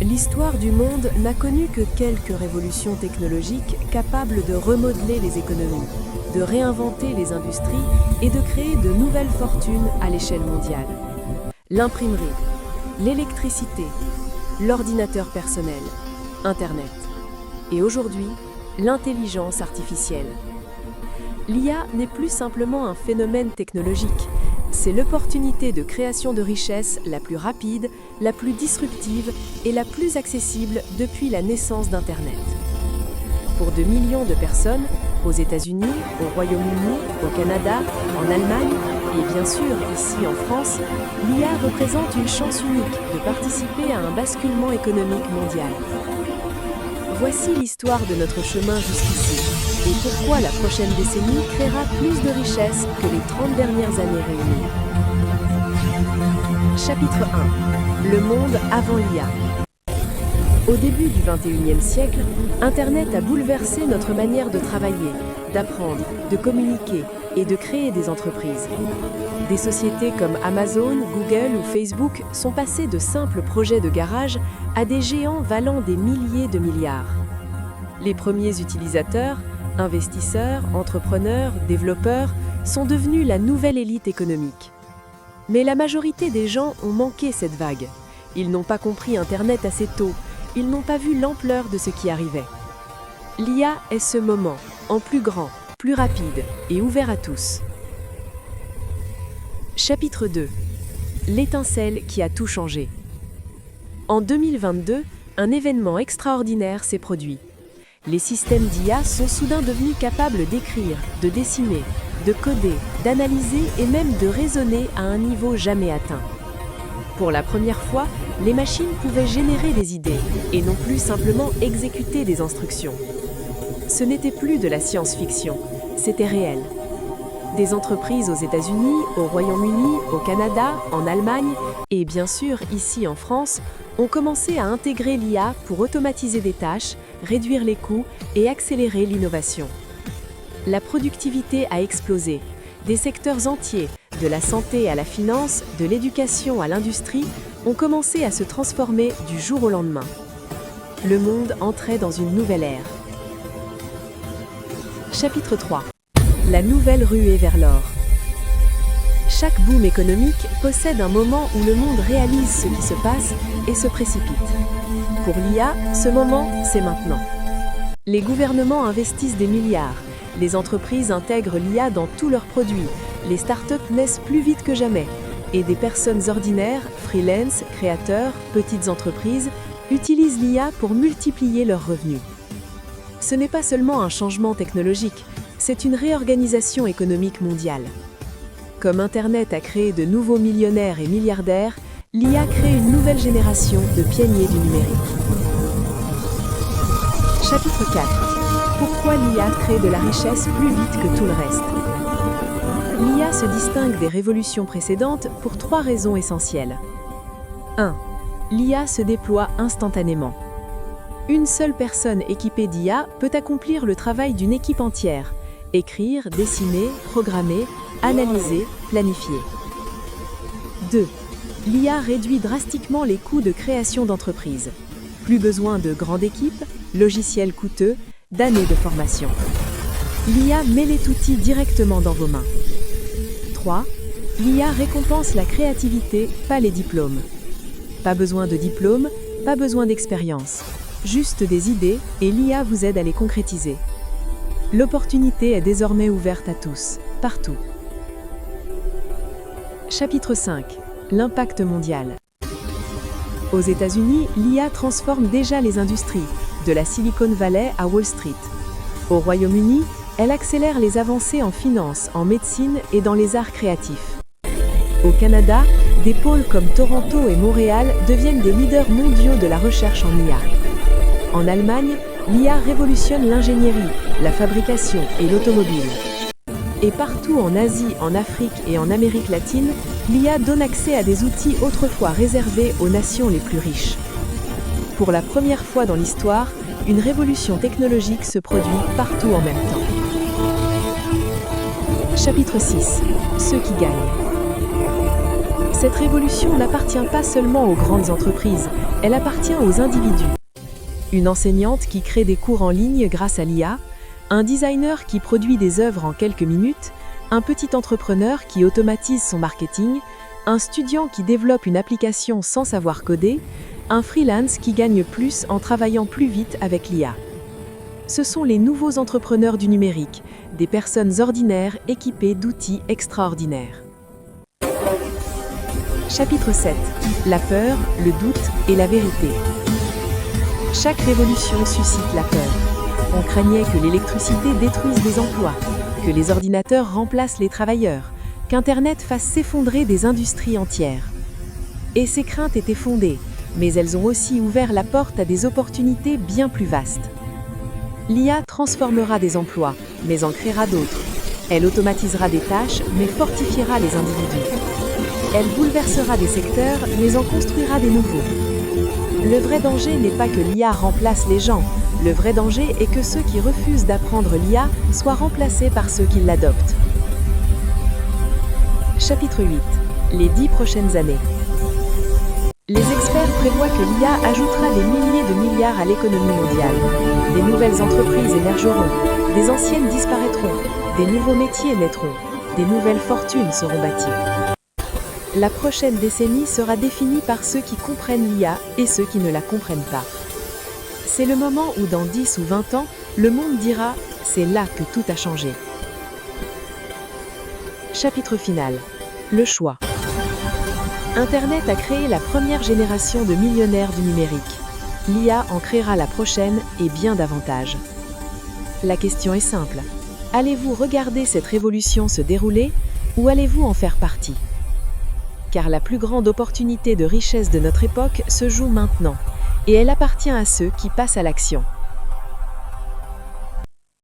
L'histoire du monde n'a connu que quelques révolutions technologiques capables de remodeler les économies, de réinventer les industries et de créer de nouvelles fortunes à l'échelle mondiale. L'imprimerie, l'électricité, l'ordinateur personnel, Internet et aujourd'hui, l'intelligence artificielle. L'IA n'est plus simplement un phénomène technologique, c'est l'opportunité de création de richesses la plus rapide, la plus disruptive et la plus accessible depuis la naissance d'Internet. Pour de millions de personnes, aux États-Unis, au Royaume-Uni, au Canada, en Allemagne et bien sûr ici en France, l'IA représente une chance unique de participer à un basculement économique mondial. Voici l'histoire de notre chemin jusqu'ici et pourquoi la prochaine décennie créera plus de richesses que les 30 dernières années réunies. Chapitre 1. Le monde avant l'IA. Au début du XXIe siècle, Internet a bouleversé notre manière de travailler, d'apprendre, de communiquer et de créer des entreprises. Des sociétés comme Amazon, Google ou Facebook sont passées de simples projets de garage à des géants valant des milliers de milliards. Les premiers utilisateurs, investisseurs, entrepreneurs, développeurs sont devenus la nouvelle élite économique. Mais la majorité des gens ont manqué cette vague. Ils n'ont pas compris Internet assez tôt. Ils n'ont pas vu l'ampleur de ce qui arrivait. L'IA est ce moment, en plus grand, plus rapide et ouvert à tous. Chapitre 2. L'étincelle qui a tout changé. En 2022, un événement extraordinaire s'est produit. Les systèmes d'IA sont soudain devenus capables d'écrire, de dessiner, de coder, d'analyser et même de raisonner à un niveau jamais atteint. Pour la première fois, les machines pouvaient générer des idées et non plus simplement exécuter des instructions. Ce n'était plus de la science-fiction, c'était réel. Des entreprises aux États-Unis, au Royaume-Uni, au Canada, en Allemagne et bien sûr ici en France ont commencé à intégrer l'IA pour automatiser des tâches, réduire les coûts et accélérer l'innovation. La productivité a explosé. Des secteurs entiers, de la santé à la finance, de l'éducation à l'industrie, ont commencé à se transformer du jour au lendemain. Le monde entrait dans une nouvelle ère. Chapitre 3. La nouvelle ruée vers l'or. Chaque boom économique possède un moment où le monde réalise ce qui se passe et se précipite. Pour l'IA, ce moment, c'est maintenant. Les gouvernements investissent des milliards, les entreprises intègrent l'IA dans tous leurs produits, les startups naissent plus vite que jamais, et des personnes ordinaires, freelance, créateurs, petites entreprises, utilisent l'IA pour multiplier leurs revenus. Ce n'est pas seulement un changement technologique, c'est une réorganisation économique mondiale. Comme Internet a créé de nouveaux millionnaires et milliardaires, l'IA crée une nouvelle génération de pionniers du numérique. Chapitre 4. Pourquoi l'IA crée de la richesse plus vite que tout le reste? L'IA se distingue des révolutions précédentes pour 3 raisons essentielles. 1. L'IA se déploie instantanément. Une seule personne équipée d'IA peut accomplir le travail d'une équipe entière, écrire, dessiner, programmer, analyser, planifier. 2. L'IA réduit drastiquement les coûts de création d'entreprises. Plus besoin de grandes équipes, logiciels coûteux, d'années de formation. L'IA met les outils directement dans vos mains. 3. L'IA récompense la créativité, pas les diplômes. Pas besoin de diplôme, pas besoin d'expérience. Juste des idées et l'IA vous aide à les concrétiser. L'opportunité est désormais ouverte à tous, partout. Chapitre 5. L'impact mondial. Aux États-Unis, l'IA transforme déjà les industries, de la Silicon Valley à Wall Street. Au Royaume-Uni, elle accélère les avancées en finance, en médecine et dans les arts créatifs. Au Canada, des pôles comme Toronto et Montréal deviennent des leaders mondiaux de la recherche en IA. En Allemagne, l'IA révolutionne l'ingénierie, la fabrication et l'automobile. Et partout en Asie, en Afrique et en Amérique latine, l'IA donne accès à des outils autrefois réservés aux nations les plus riches. Pour la première fois dans l'histoire, une révolution technologique se produit partout en même temps. Chapitre 6. Ceux qui gagnent. Cette révolution n'appartient pas seulement aux grandes entreprises, elle appartient aux individus. Une enseignante qui crée des cours en ligne grâce à l'IA, un designer qui produit des œuvres en quelques minutes, un petit entrepreneur qui automatise son marketing, un étudiant qui développe une application sans savoir coder, un freelance qui gagne plus en travaillant plus vite avec l'IA. Ce sont les nouveaux entrepreneurs du numérique, des personnes ordinaires équipées d'outils extraordinaires. Chapitre 7. La peur, le doute et la vérité. Chaque révolution suscite la peur. On craignait que l'électricité détruise des emplois, que les ordinateurs remplacent les travailleurs, qu'Internet fasse s'effondrer des industries entières. Et ces craintes étaient fondées, mais elles ont aussi ouvert la porte à des opportunités bien plus vastes. L'IA transformera des emplois, mais en créera d'autres. Elle automatisera des tâches, mais fortifiera les individus. Elle bouleversera des secteurs, mais en construira des nouveaux. Le vrai danger n'est pas que l'IA remplace les gens. Le vrai danger est que ceux qui refusent d'apprendre l'IA soient remplacés par ceux qui l'adoptent. Chapitre 8. Les 10 prochaines années. Les experts prévoient que l'IA ajoutera des milliers de milliards à l'économie mondiale. Des nouvelles entreprises émergeront, des anciennes disparaîtront, des nouveaux métiers naîtront, des nouvelles fortunes seront bâties. La prochaine décennie sera définie par ceux qui comprennent l'IA et ceux qui ne la comprennent pas. C'est le moment où dans 10 ou 20 ans, le monde dira « c'est là que tout a changé ». Chapitre final. Le choix. Internet a créé la première génération de millionnaires du numérique. L'IA en créera la prochaine et bien davantage. La question est simple. Allez-vous regarder cette révolution se dérouler ou allez-vous en faire partie ? Car la plus grande opportunité de richesse de notre époque se joue maintenant, et elle appartient à ceux qui passent à l'action.